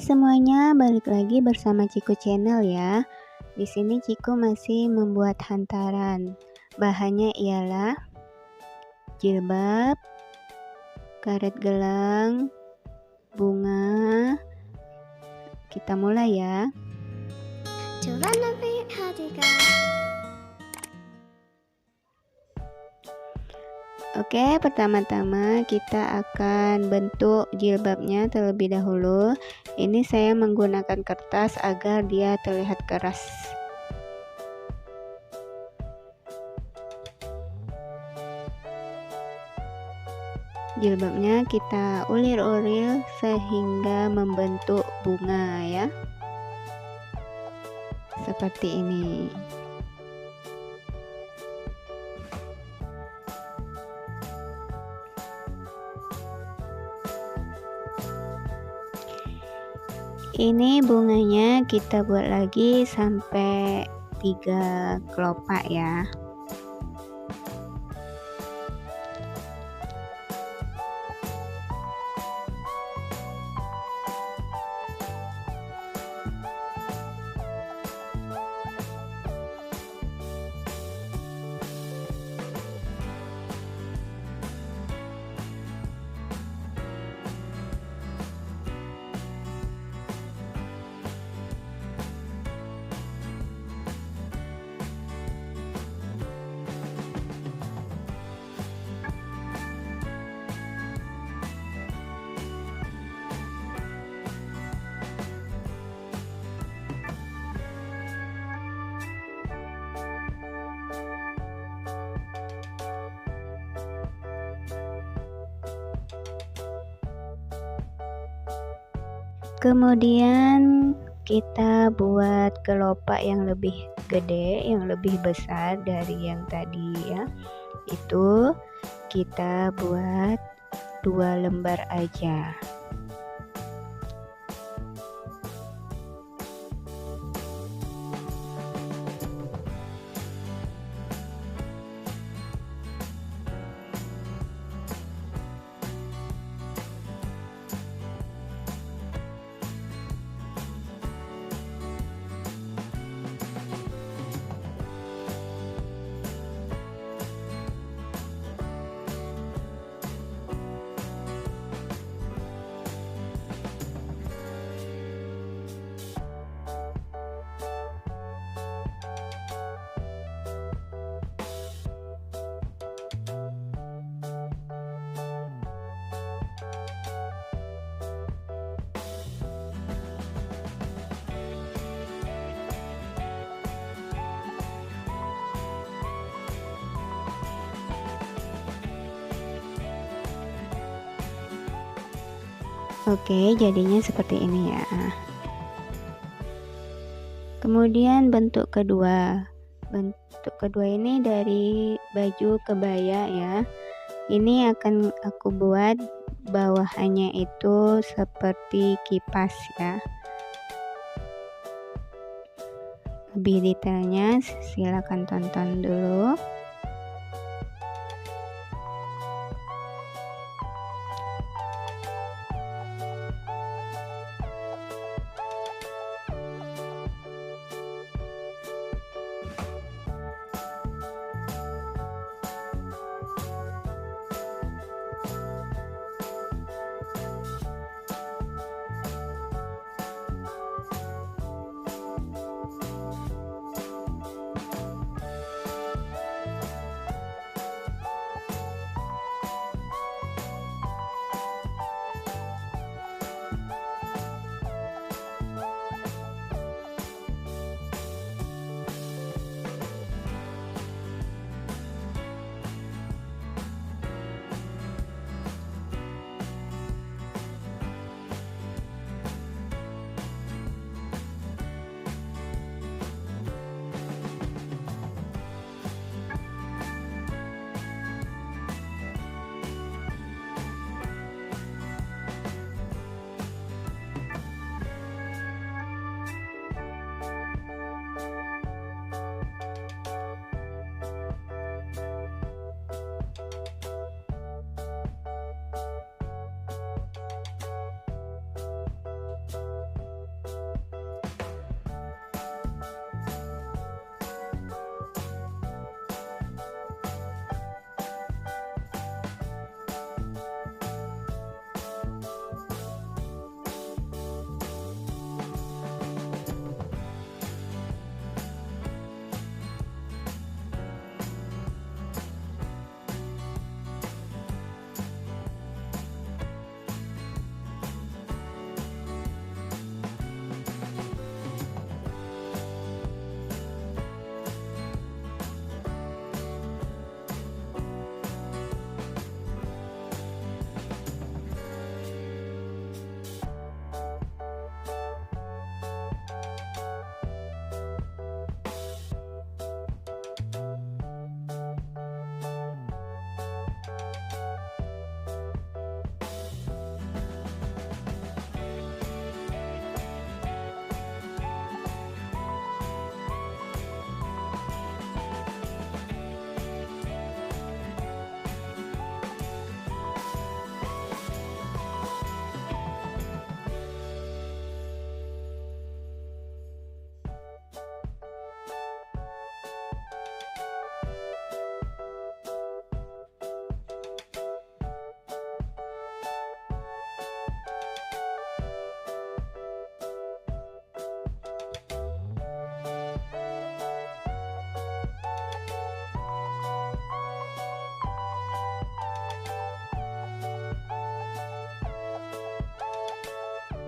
semuanya, balik lagi bersama Ciku Channel ya. Di sini Ciku masih membuat hantaran. Bahannya ialah jilbab, karet gelang, bunga. Kita mulai ya. Oke, pertama-tama kita akan bentuk jilbabnya terlebih dahulu. Ini saya menggunakan kertas agar dia terlihat keras. Jilbabnya kita ulir-ulir sehingga membentuk bunga ya. Seperti ini. Ini bunganya kita buat lagi sampai 3 kelopak ya. Kemudian kita buat kelopak yang lebih gede, yang lebih besar dari yang tadi ya. Itu kita buat 2 lembar aja. Oke, jadinya seperti ini ya. Kemudian bentuk kedua. Bentuk kedua ini dari baju kebaya ya. Ini akan aku buat bawahannya itu seperti kipas ya. Lebih detailnya silakan tonton dulu.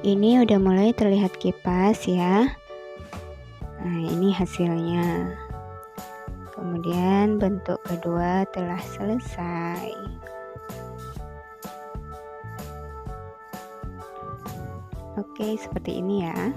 Ini udah mulai terlihat kipas ya. Nah, ini hasilnya. Kemudian bentuk kedua telah selesai. Oke, seperti ini ya.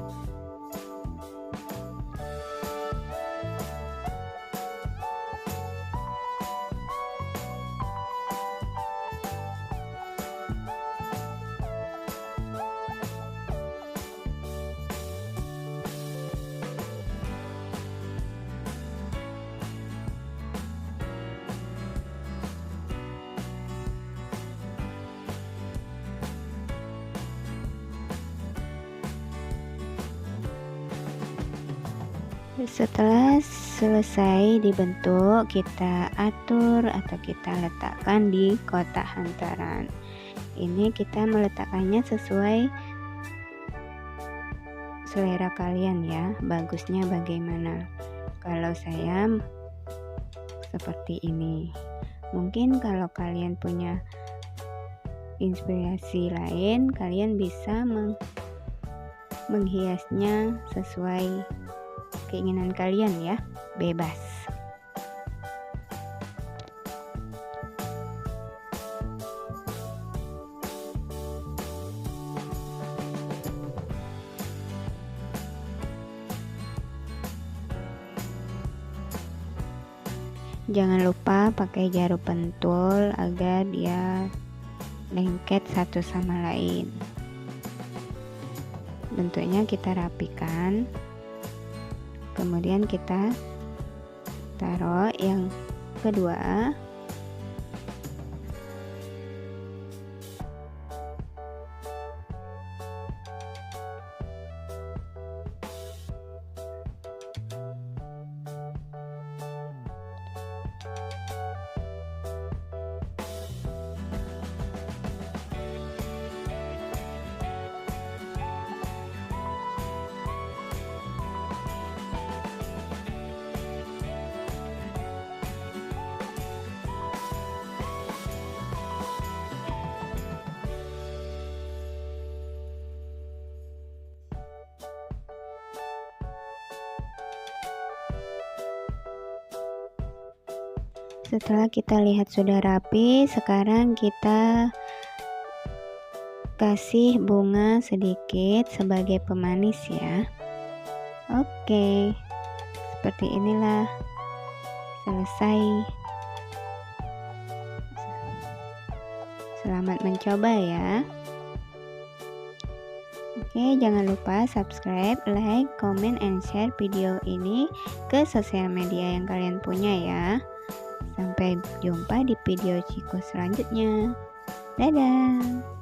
Setelah selesai dibentuk, kita atur atau kita letakkan di kotak hantaran. Ini kita meletakkannya sesuai selera kalian ya, bagusnya bagaimana. Kalau saya seperti ini. Mungkin kalau kalian punya inspirasi lain, kalian bisa menghiasnya sesuai keinginan kalian ya, bebas. Jangan lupa pakai jarum pentul agar dia lengket satu sama lain. Bentuknya kita rapikan. Kemudian kita taruh yang kedua. Setelah kita lihat sudah rapi, sekarang kita kasih bunga sedikit sebagai pemanis ya. Oke, seperti inilah selesai. Selamat mencoba ya. Oke, jangan lupa subscribe, like, comment, and share video ini ke sosial media yang kalian punya ya. Sampai jumpa di video Chico selanjutnya. Dadah.